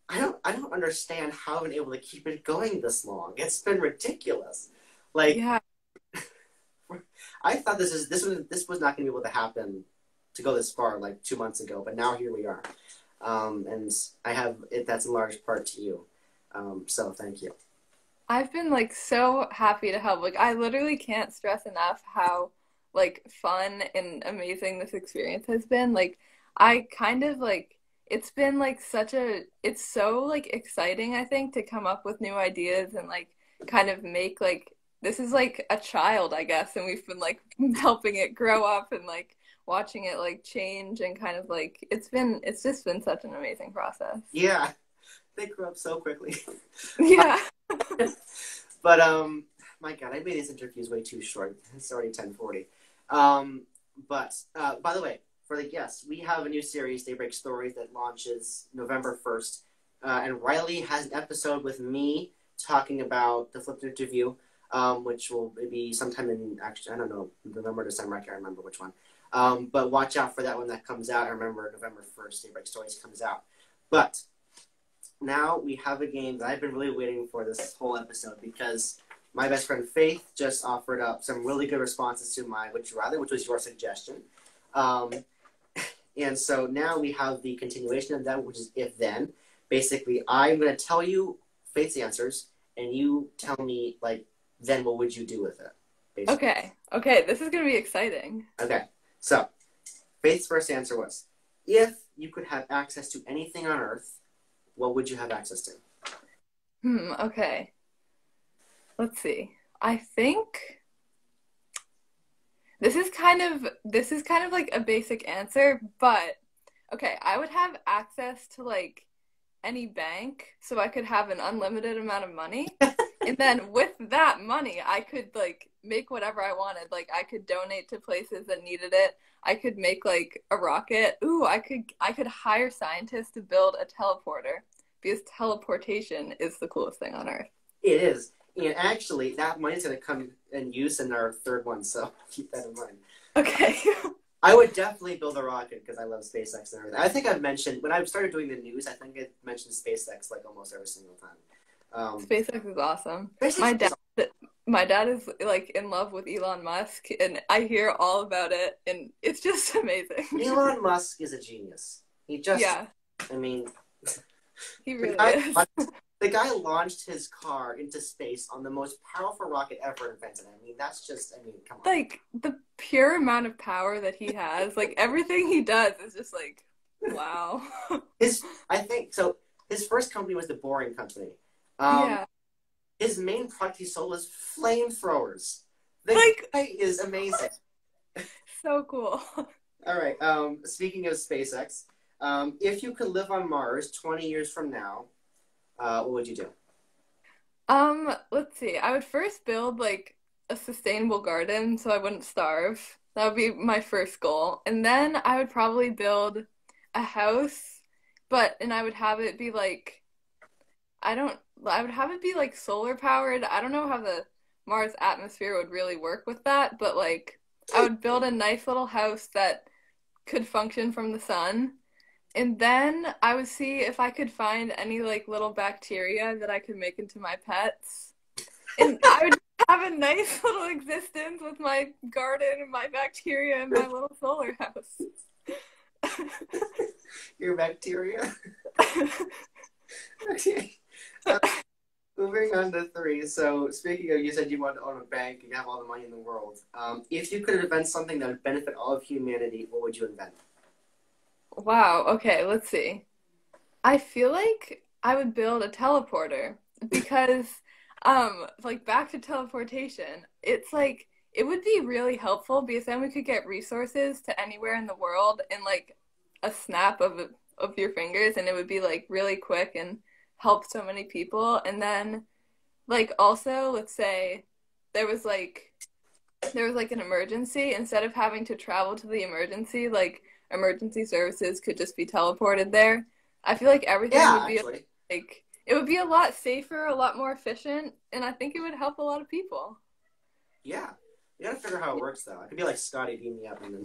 I don't understand how I've been able to keep it going this long. It's been ridiculous. Like, yeah. I thought this was not going to be able to happen to go this far like 2 months ago, but now here we are. And I have it. That's in large part to you. So thank you. I've been like so happy to help. Like I literally can't stress enough how like fun and amazing this experience has been. Like I kind of like it's been like it's so like exciting, I think, to come up with new ideas and like kind of make like this is like a child, I guess, and we've been like helping it grow up and like watching it like change and kind of like it's just been such an amazing process. Yeah. They grew up so quickly. Yeah. But my God, I made these interviews way too short. It's already 10:40. But by the way, for the guests, we have a new series, Daybreak Stories, that launches November 1st. And Riley has an episode with me talking about the flipped interview, which will be sometime in, actually, I don't know, November, December, I can't remember which one. But watch out for that one that comes out. I remember November 1st, Daybreak Stories comes out. But now we have a game that I've been really waiting for this whole episode because My best friend Faith just offered up some really good responses to my Would You Rather, which was your suggestion. And so now we have the continuation of that, which is if then. Basically, I'm going to tell you Faith's answers, and you tell me, like, then what would you do with it? Basically. Okay, this is going to be exciting. Okay, so Faith's first answer was, if you could have access to anything on Earth, what would you have access to? Okay. Let's see. I think this is kind of like a basic answer, but okay, I would have access to like any bank, so I could have an unlimited amount of money. And then with that money, I could like make whatever I wanted. Like I could donate to places that needed it. I could make like a rocket. Ooh, I could hire scientists to build a teleporter because teleportation is the coolest thing on Earth. It is. And actually, that money's going to come in use in our third one, so keep that in mind. Okay. I would definitely build a rocket because I love SpaceX and everything. I think I've mentioned, when I started doing the news, I think I mentioned SpaceX like almost every single time. SpaceX is awesome. SpaceX My dad is like in love with Elon Musk, and I hear all about it, and it's just amazing. Elon Musk is a genius. He just, yeah. I mean, he really is. The guy launched his car into space on the most powerful rocket ever invented. I mean, that's just, I mean, come on. Like, the pure amount of power that he has, like, everything he does is just like, wow. I think, so his first company was the Boring Company. Yeah. His main product he sold was flamethrowers. The guy is amazing. So cool. All right, speaking of SpaceX, if you could live on Mars 20 years from now, what would you do? Let's see. I would first build like a sustainable garden so I wouldn't starve. That would be my first goal. And then I would probably build a house, and I would have it be like, I would have it be like solar powered. I don't know how the Mars atmosphere would really work with that, but like I would build a nice little house that could function from the sun. And then I would see if I could find any like little bacteria that I could make into my pets. And I would have a nice little existence with my garden and my bacteria and my little solar house. Your bacteria? Okay. Moving on to 3. So speaking of, you said you wanted to own a bank and have all the money in the world. If you could invent something that would benefit all of humanity, what would you invent? Wow, okay, let's see. I feel like I would build a teleporter because, like, back to teleportation, it's like, it would be really helpful because then we could get resources to anywhere in the world in, like, a snap of your fingers, and it would be, like, really quick and help so many people. And then, like, also, let's say there was, like, an emergency, instead of having to travel to the emergency, like, emergency services could just be teleported there. I feel like everything would be like, it would be a lot safer, a lot more efficient, and I think it would help a lot of people. Yeah. You gotta figure out how it works, though. I could be like Scotty, beam me up and then...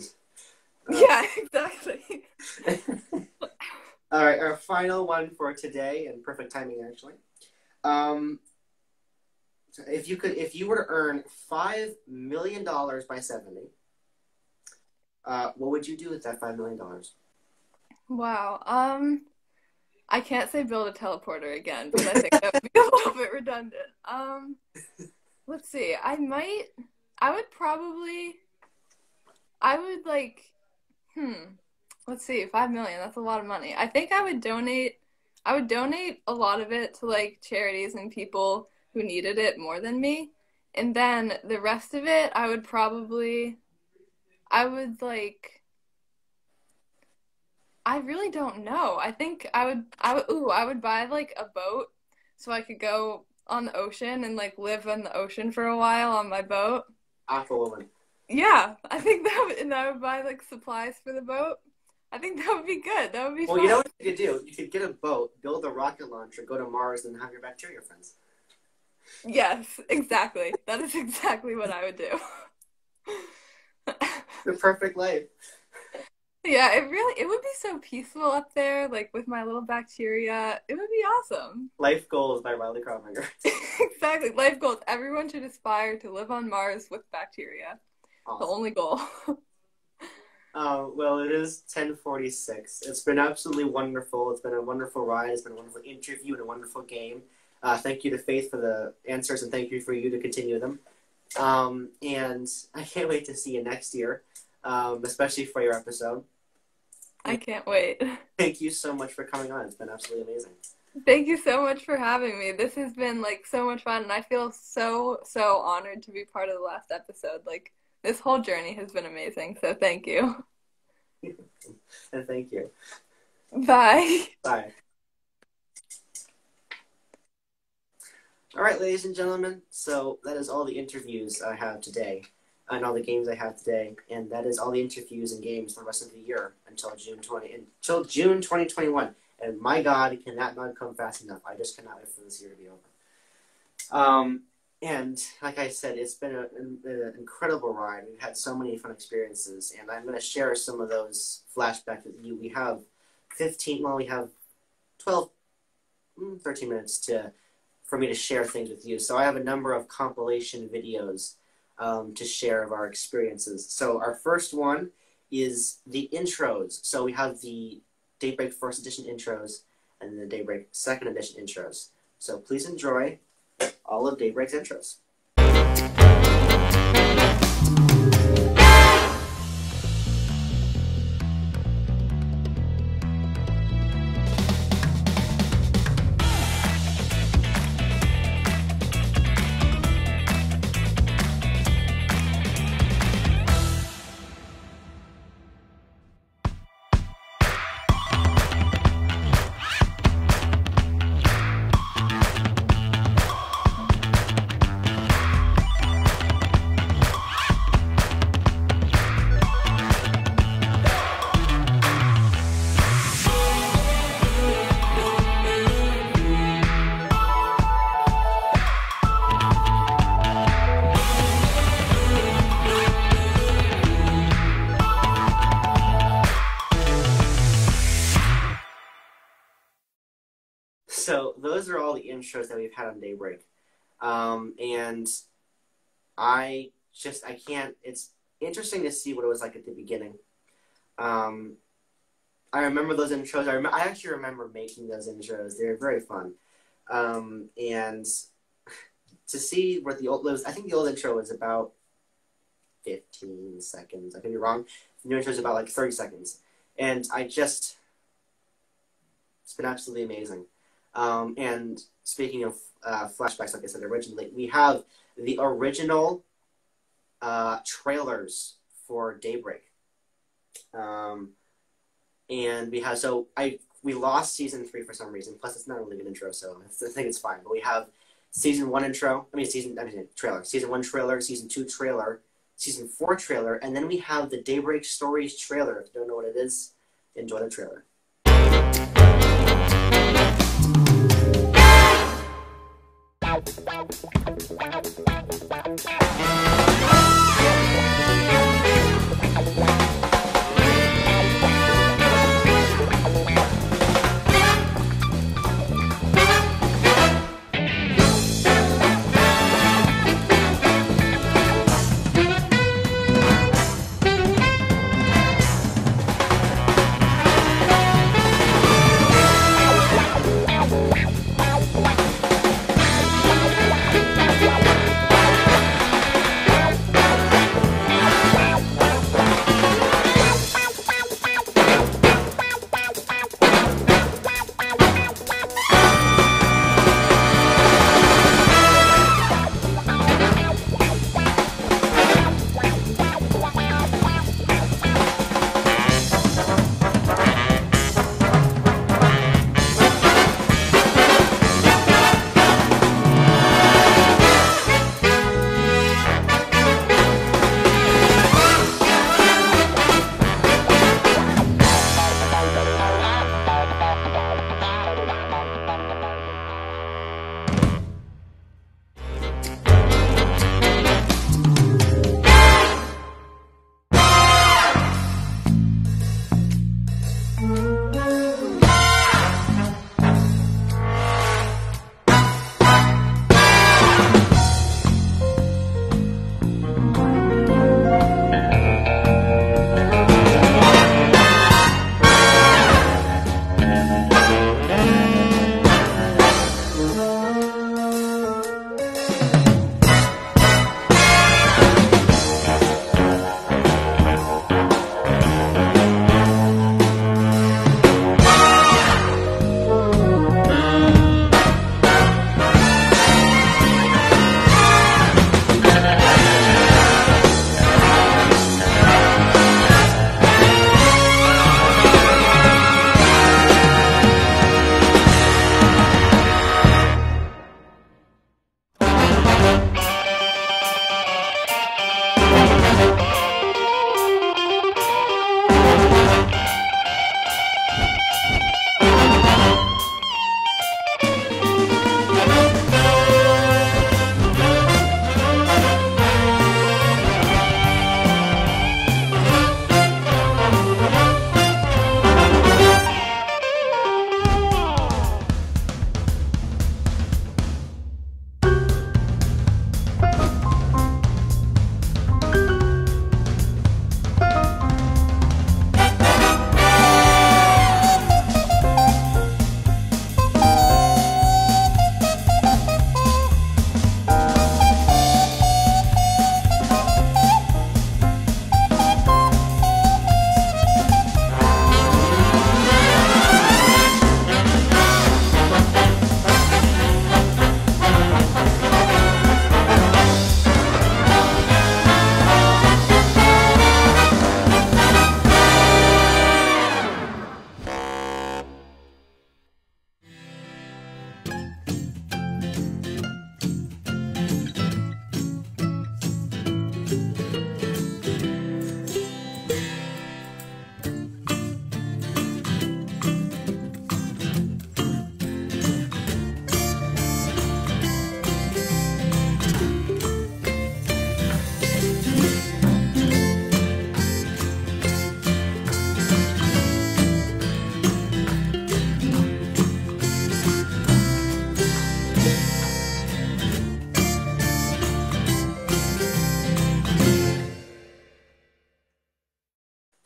Yeah, exactly. All right, our final one for today, and perfect timing, actually. So if you were to earn $5 million by 70, what would you do with that $5 million? Wow. I can't say build a teleporter again, but I think that would be a little bit redundant. Let's see. Let's see, 5 million, that's a lot of money. I think I would donate a lot of it to like charities and people who needed it more than me. And then the rest of it, I would I really don't know. I think I would buy like a boat so I could go on the ocean and like live in the ocean for a while on my boat. Aquawoman. Yeah, I think and I would buy like supplies for the boat. I think that would be good. That would be fun. Well, you know what you could do? You could get a boat, build a rocket launcher, go to Mars, and have your bacteria friends. Yes, exactly. That is exactly what I would do. The perfect life. Yeah, it would be so peaceful up there, like with my little bacteria. It would be awesome. Life Goals by Rileykraaijvanger. Exactly. Life goals. Everyone should aspire to live on Mars with bacteria. Awesome. The only goal. Well, it is 10:46. It's been absolutely wonderful. It's been a wonderful ride. It's been a wonderful interview and a wonderful game. Thank you to Faith for the answers, and thank you for you to continue them. And I can't wait to see you next year, especially for your episode. I can't wait. Thank you so much for coming on. It's been absolutely amazing. Thank you so much for having me. This has been like so much fun, and I feel so honored to be part of the last episode. Like, this whole journey has been amazing, so thank you. And thank you. Bye. Bye. All right, ladies and gentlemen, so that is all the interviews I have today, and all the games I have today, and that is all the interviews and games for the rest of the year until June 2021. And my God, can that not come fast enough? I just cannot wait for this year to be over. And like I said, it's been an incredible ride. We've had so many fun experiences, and I'm going to share some of those flashbacks with you. We have 12, 13 minutes for me to share things with you. So I have a number of compilation videos to share of our experiences. So our first one is the intros. So we have the Daybreak First Edition intros and the Daybreak Second Edition intros. So please enjoy all of Daybreak's intros. So those are all the intros that we've had on Daybreak. And I can't, it's interesting to see what it was like at the beginning. I remember those intros. I actually remember making those intros. They were very fun. And to see what the old, I think the old intro was about 15 seconds. I could be wrong. The new intro is about like 30 seconds. And it's been absolutely amazing. And speaking of flashbacks, like I said originally, we have the original trailers for Daybreak. And we have, we lost season 3 for some reason. Plus, it's not a really good intro, so I think it's fine. But we have season 1 trailer, season 1 trailer, season 2 trailer, season 4 trailer, and then we have the Daybreak Stories trailer. If you don't know what it is, enjoy the trailer.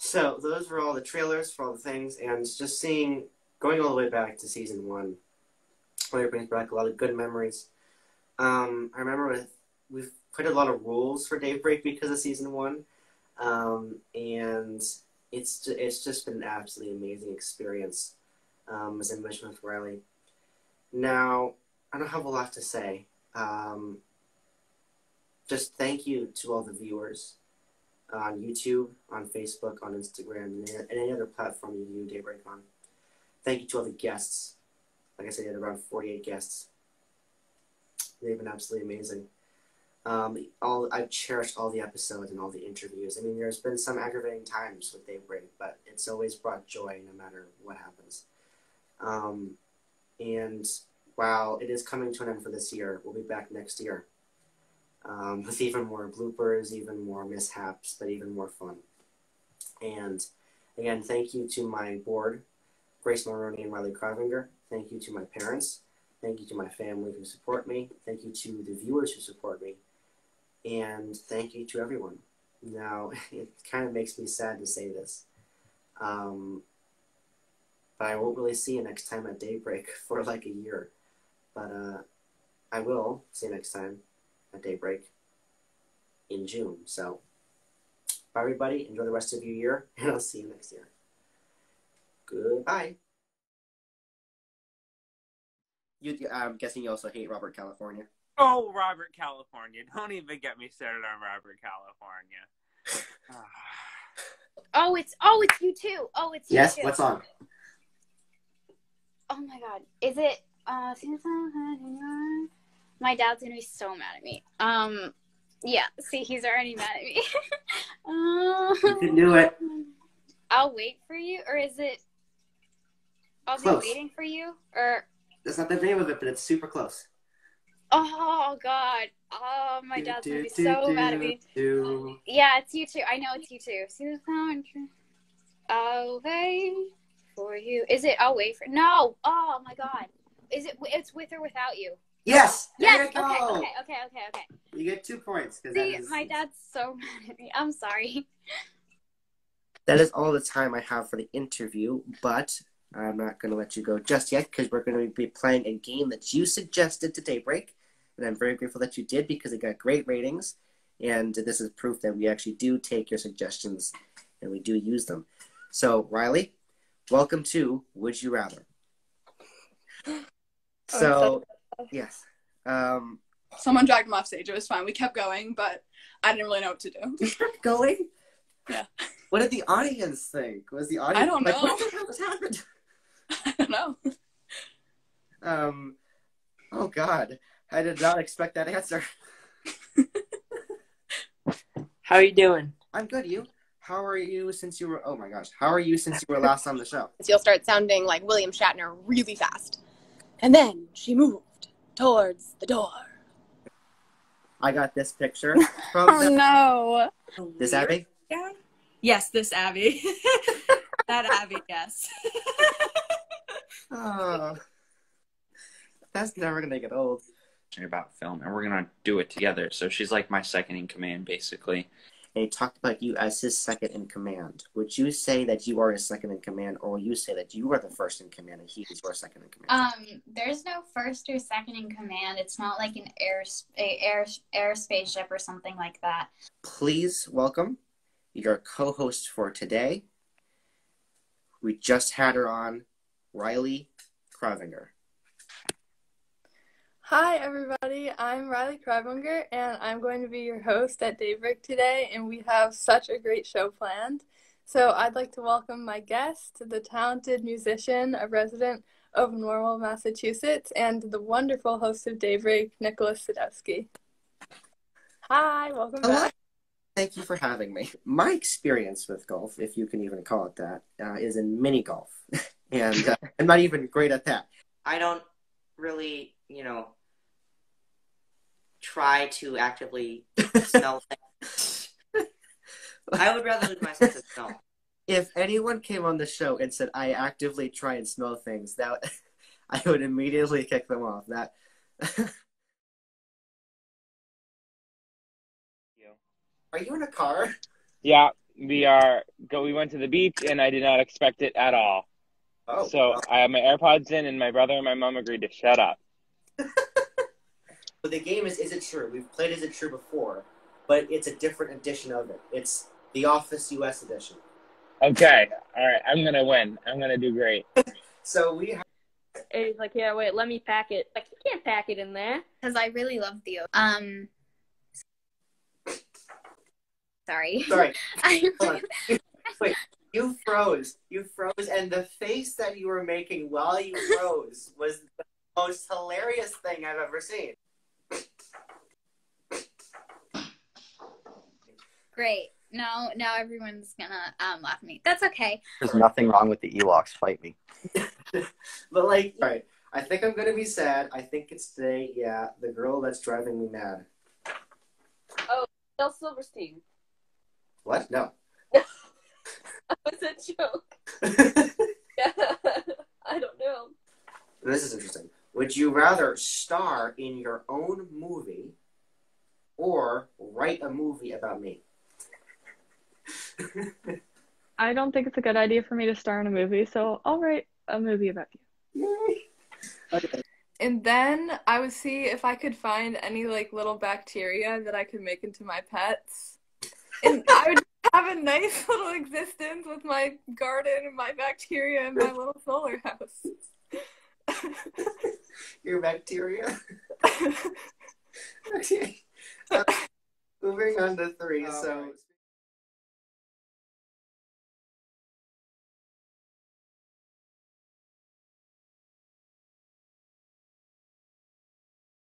So those were all the trailers for all the things, and just going all the way back to season 1, where it brings back a lot of good memories. I remember we've put a lot of rules for Daybreak because of season 1, and it's just been an absolutely amazing experience, as I mentioned with Riley. Now, I don't have a lot to say. Just thank you to all the viewers on YouTube, on Facebook, on Instagram, and any other platform you view Daybreak on. Thank you to all the guests. Like I said, you had around 48 guests. They've been absolutely amazing. I've cherished all the episodes and all the interviews. I mean, there's been some aggravating times with Daybreak, but it's always brought joy no matter what happens. And while it is coming to an end for this year, we'll be back next year with even more bloopers, even more mishaps, but even more fun. And again, thank you to my board, Grace Mulrooney and rileykraaijvanger. Thank you to my parents. Thank you to my family who support me. Thank you to the viewers who support me. And thank you to everyone. Now, it kind of makes me sad to say this. But I won't really see you next time at Daybreak for like a year. But I will see you next time at Daybreak in June. So, bye everybody. Enjoy the rest of your year, and I'll see you next year. Goodbye. I'm guessing you also hate Robert California. Oh, Robert California. Don't even get me started on Robert California. Oh, it's you too. Oh, it's you yes, too. what song? Oh my god. Is it my dad's gonna be so mad at me. Yeah, see, he's already mad at me. You can do it. I'll wait for you, or is it I'll Close. be waiting for you, or That's not the name of it, but it's super close. oh god. Oh, my dad's gonna be so mad at me. Yeah, it's you too. I know it's you too. I'll wait for you. Is it I'll wait for no? Oh my god. Is it it's with or without you? Yes! Yes! There you go. Okay. You get 2 points. See, my dad's so mad at me. I'm sorry. That is all the time I have for the interview, but I'm not going to let you go just yet because we're going to be playing a game that you suggested to Daybreak, and I'm very grateful that you did because it got great ratings, and this is proof that we actually do take your suggestions and we do use them. So, Riley, welcome to Would You Rather. So, yes. Someone dragged him off stage. It was fine. We kept going, but I didn't really know what to do. You kept going? Yeah. What did the audience think? Was the audience I don't know. what the hell has happened? I don't know. Oh God, I did not expect that answer. How are you doing? I'm good. You? How are you since you were? Oh my gosh, how are you since you were last on the show? You'll start sounding like William Shatner really fast. And then she moved towards the door. I got this picture from Oh no. This Abby? Yeah. Yes, this Abby. That Abby, yes. Oh, that's never gonna get old. About film, and we're gonna do it together. So she's like my second in command, basically. And he talked about you as his second in command. Would you say that you are his second in command, or will you say that you are the first in command and he is your second in command? There's no first or second in command. It's not like an air spaceship or something like that. Please welcome your co-host for today. We just had her on, rileykraaijvanger. Hi, everybody. I'm rileykraaijvanger, and I'm going to be your host at Daybreak today, and we have such a great show planned. So I'd like to welcome my guest, the talented musician, a resident of Norwell, Massachusetts, and the wonderful host of Daybreak, Nicholas Sadowski. Hi, welcome back. Thank you for having me. My experience with golf, if you can even call it that, is in mini golf. And I'm not even great at that. I don't really, try to actively smell things. I would rather lose my sense of smell. If anyone came on the show and said, I actively try and smell things, that I would immediately kick them off. That. Are you in a car? Yeah, we went to the beach, and I did not expect it at all. Oh, So I have my AirPods in, and my brother and my mom agreed to shut up. But the game is It True? We've played Is It True before, but it's a different edition of it. It's the Office US edition. Okay, all right, I'm gonna win. I'm gonna do great. So we have... And he's like, yeah, wait, let me pack it. Like, you can't pack it in there. Because I really love the Sorry. Sorry. Wait, you froze. You froze, and the face that you were making while you froze was the most hilarious thing I've ever seen. Great. Now everyone's gonna laugh at me. That's okay. There's nothing wrong with the Ewoks. Fight me. But like, all right, I think I'm gonna be sad. I think it's today. Yeah, the girl that's driving me mad. Oh, Del Silverstein. What? No. That was a joke. Yeah. I don't know. This is interesting. Would you rather star in your own movie or write a movie about me? I don't think it's a good idea for me to star in a movie, so I'll write a movie about you. Yay. Okay. And then I would see if I could find any like little bacteria that I could make into my pets. And I would have a nice little existence with my garden and my bacteria and my little solar house. Your bacteria? Okay. Moving on to 3. So